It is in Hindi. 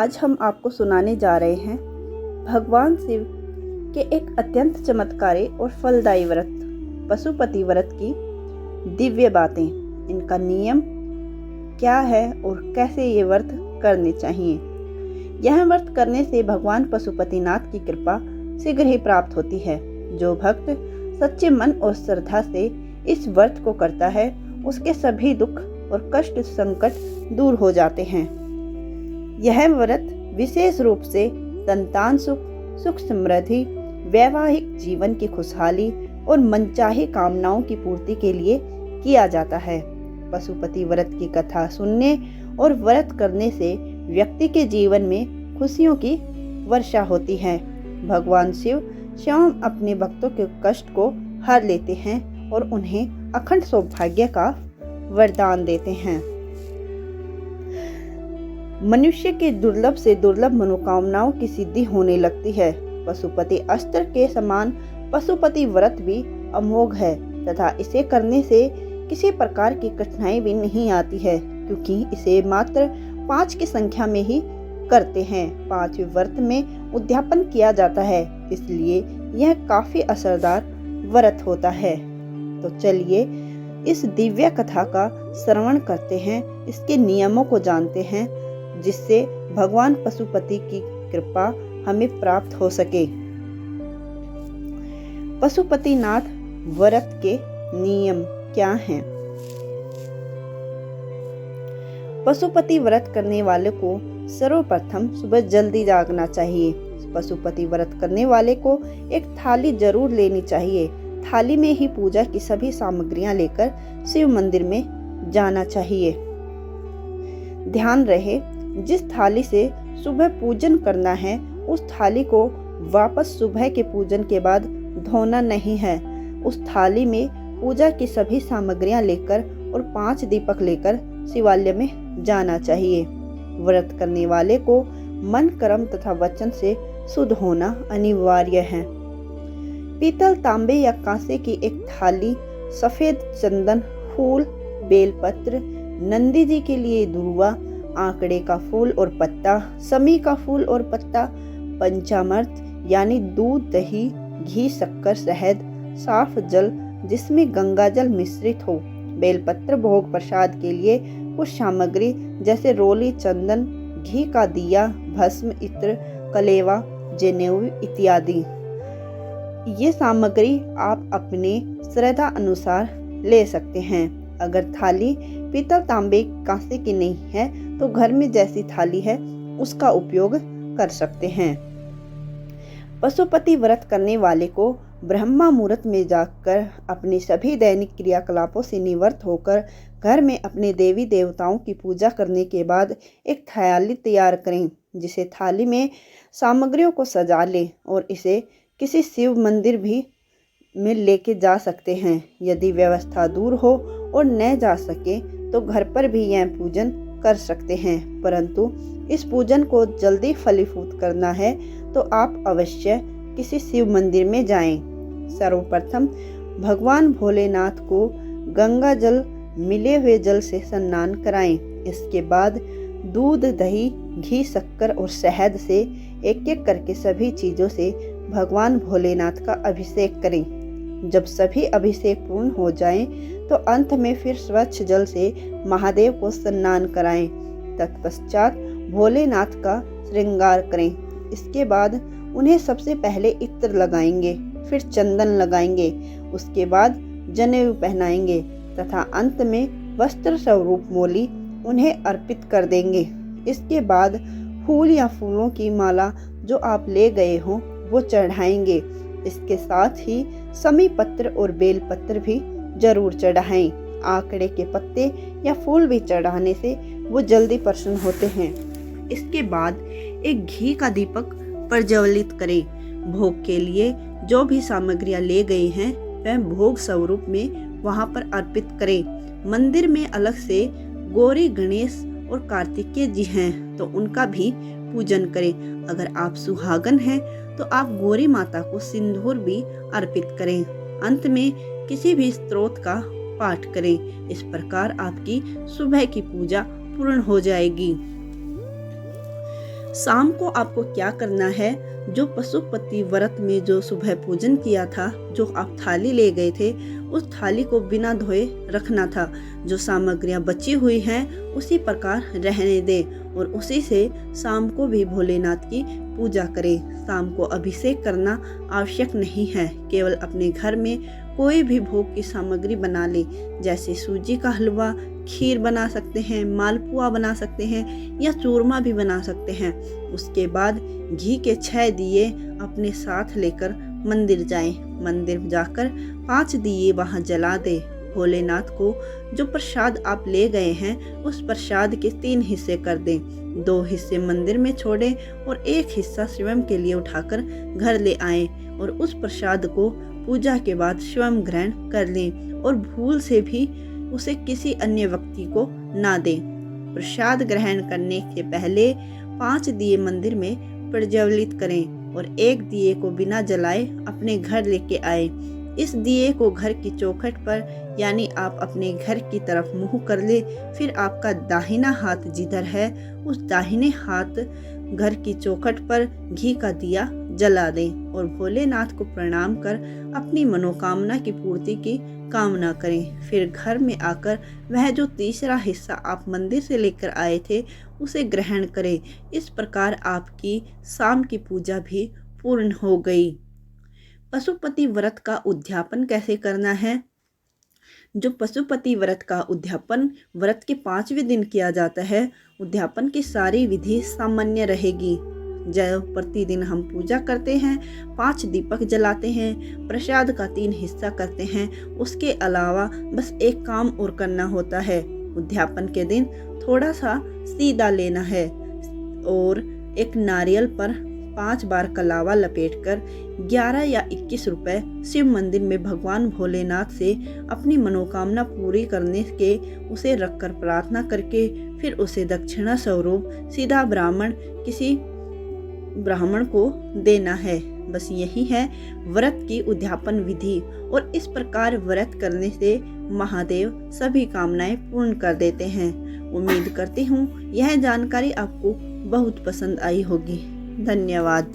आज हम आपको सुनाने जा रहे हैं भगवान शिव के एक अत्यंत चमत्कारी और फलदायी व्रत पशुपति व्रत की दिव्य बातें। इनका नियम क्या है और कैसे ये व्रत करने चाहिए। यह व्रत करने से भगवान पशुपतिनाथ की कृपा शीघ्र ही प्राप्त होती है। जो भक्त सच्चे मन और श्रद्धा से इस व्रत को करता है उसके सभी दुख और कष्ट संकट दूर हो जाते हैं। यह व्रत विशेष रूप से संतान सुख, सुख समृद्धि, वैवाहिक जीवन की खुशहाली और मनचाही कामनाओं की पूर्ति के लिए किया जाता है। पशुपति व्रत की कथा सुनने और व्रत करने से व्यक्ति के जीवन में खुशियों की वर्षा होती है। भगवान शिव स्वयं अपने भक्तों के कष्ट को हर लेते हैं और उन्हें अखंड सौभाग्य का वरदान देते हैं। मनुष्य के दुर्लभ से दुर्लभ मनोकामनाओं की सिद्धि होने लगती है। पशुपति अस्त्र के समान पशुपति व्रत भी अमोघ है तथा इसे करने से किसी प्रकार की कठिनाई भी नहीं आती है, क्योंकि इसे मात्र 5 की संख्या में ही करते हैं। 5वें व्रत में उद्यापन किया जाता है, इसलिए यह काफी असरदार व्रत होता है। तो चलिए इस दिव्य कथा का श्रवण करते हैं, इसके नियमों को जानते हैं, जिससे भगवान पशुपति की कृपा हमें प्राप्त हो सके। पशुपतिनाथ व्रत के नियम क्या हैं? पशुपति व्रत करने वाले को सर्वप्रथम सुबह जल्दी जागना चाहिए। पशुपति व्रत करने वाले को एक थाली जरूर लेनी चाहिए। थाली में ही पूजा की सभी सामग्रियां लेकर शिव मंदिर में जाना चाहिए। ध्यान रहे, जिस थाली से सुबह पूजन करना है उस थाली को वापस सुबह के पूजन के बाद धोना नहीं है। उस थाली में पूजा की सभी सामग्रियां लेकर और 5 दीपक लेकर शिवालय में जाना चाहिए। व्रत करने वाले को मन, कर्म तथा वचन से शुद्ध होना अनिवार्य है। पीतल, तांबे या कांसे की एक थाली, सफेद चंदन, फूल, बेलपत्र, नंदी जी के लिए दुर्वा, आंकड़े का फूल और पत्ता, समी का फूल और पत्ता, पंचामृत यानी दूध, दही, घी, शक्कर, शहद, साफ जल जिसमें गंगा जल मिश्रित हो, बेलपत्र, भोग प्रसाद के लिए कुछ सामग्री जैसे रोली, चंदन, घी का दिया, भस्म, इत्र, कलेवा, जनेऊ इत्यादि। ये सामग्री आप अपने श्रद्धा अनुसार ले सकते हैं। अगर थाली पीतल, तांबे, कांसे की नहीं है तो घर में जैसी थाली है उसका उपयोग कर सकते हैं। पशुपति व्रत करने वाले को ब्रह्मा मुहूर्त में जाकर अपनी सभी दैनिक क्रियाकलापों से निवृत्त होकर घर में अपने देवी देवताओं की पूजा करने के बाद एक थाली तैयार करें, जिसे थाली में सामग्रियों को सजा लें और इसे किसी शिव मंदिर भी में लेके जा सकते हैं। यदि व्यवस्था दूर हो और न जा सके तो घर पर भी यह पूजन कर सकते हैं, परंतु इस पूजन को जल्दी फलीभूत करना है तो आप अवश्य किसी शिव मंदिर में जाएं। सर्वप्रथम भगवान भोलेनाथ को गंगा जल मिले हुए जल से स्नान कराएं। इसके बाद दूध, दही, घी, शक्कर और शहद से एक एक करके सभी चीजों से भगवान भोलेनाथ का अभिषेक करें। जब सभी अभिषेक पूर्ण हो जाएं, तो अंत में फिर स्वच्छ जल से महादेव को स्नान कराएं। तत्पश्चात भोलेनाथ का श्रृंगार करें। इसके बाद उन्हें सबसे पहले इत्र लगाएंगे, फिर चंदन लगाएंगे, उसके बाद जनेऊ पहनाएंगे तथा अंत में वस्त्र स्वरूप मोली उन्हें अर्पित कर देंगे। इसके बाद फूल या फूलों की माला जो आप ले गए हो वो चढ़ाएंगे। इसके साथ ही समी पत्र और बेल पत्र भी जरूर चढ़ाएं। आंकड़े के पत्ते या फूल भी चढ़ाने से वो जल्दी प्रसन्न होते हैं। इसके बाद एक घी का दीपक प्रज्वलित करें। भोग के लिए जो भी सामग्रियां ले गए हैं वह भोग स्वरूप में वहां पर अर्पित करें। मंदिर में अलग से गौरी, गणेश और कार्तिकेय जी हैं तो उनका भी पूजन करें। अगर आप सुहागन हैं तो आप गौरी माता को सिंदूर भी अर्पित करें। अंत में किसी भी स्तोत्र का पाठ करें। इस प्रकार आपकी सुबह की पूजा पूर्ण हो जाएगी। शाम को आपको क्या करना है, जो पशुपति व्रत में जो सुबह पूजन किया था, जो आप थाली ले गए थे, उस थाली को बिना धोए रखना था। जो सामग्रियां बची हुई हैं उसी प्रकार रहने दें और उसी से शाम को भी भोलेनाथ की पूजा करें। शाम को अभिषेक करना आवश्यक नहीं है, केवल अपने घर में कोई भी भोग की सामग्री बना ले, जैसे सूजी का हलवा, खीर बना सकते हैं, मालपुआ बना सकते हैं या चूरमा भी बना सकते हैं। उसके बाद घी के 6 दिए अपने साथ लेकर मंदिर जाएं। मंदिर जाकर 5 दिए वहां जला दे। भोलेनाथ को जो प्रसाद आप ले गए हैं उस प्रसाद के 3 हिस्से कर दें। 2 हिस्से मंदिर में छोड़ें और 1 हिस्सा स्वयं के लिए उठाकर घर ले आएं और उस प्रसाद को पूजा के बाद स्वयं ग्रहण कर लें और भूल से भी उसे किसी अन्य व्यक्ति को ना दें। प्रसाद ग्रहण करने के पहले 5 दिए मंदिर में प्रज्वलित करें और 1 दिए को बिना जलाए अपने घर लेके आए। इस दिए को घर की चौखट पर, यानी आप अपने घर की तरफ मुंह कर ले। फिर आपका दाहिना हाथ जिधर है उस दाहिने हाथ घर की चौखट पर घी का दिया जला दें और भोलेनाथ को प्रणाम कर अपनी मनोकामना की पूर्ति की कामना करें। फिर घर में आकर वह जो तीसरा हिस्सा आप मंदिर से लेकर आए थे उसे ग्रहण करें। इस प्रकार आपकी शाम की पूजा भी पूर्ण हो गई। पशुपति व्रत का उद्यापन कैसे करना है? जो पशुपति व्रत का उद्यापन व्रत के 5वें दिन किया जाता है, उद्यापन की सारी विधि सामान्य रहेगी। जब प्रतिदिन हम पूजा करते हैं, 5 दीपक जलाते हैं, प्रसाद का 3 हिस्सा करते हैं, उसके अलावा बस एक काम और करना होता है। उद्यापन के दिन थोड़ा सा सीधा लेना है और एक नारियल पर 5 बार कलावा लपेटकर 11 या 21 रुपए शिव मंदिर में भगवान भोलेनाथ से अपनी मनोकामना पूरी करने के उसे रखकर प्रार्थना करके फिर उसे दक्षिणा स्वरूप सीधा किसी ब्राह्मण को देना है। बस यही है व्रत की उद्यापन विधि और इस प्रकार व्रत करने से महादेव सभी कामनाएं पूर्ण कर देते हैं। उम्मीद करती हूँ यह जानकारी आपको बहुत पसंद आई होगी। धन्यवाद।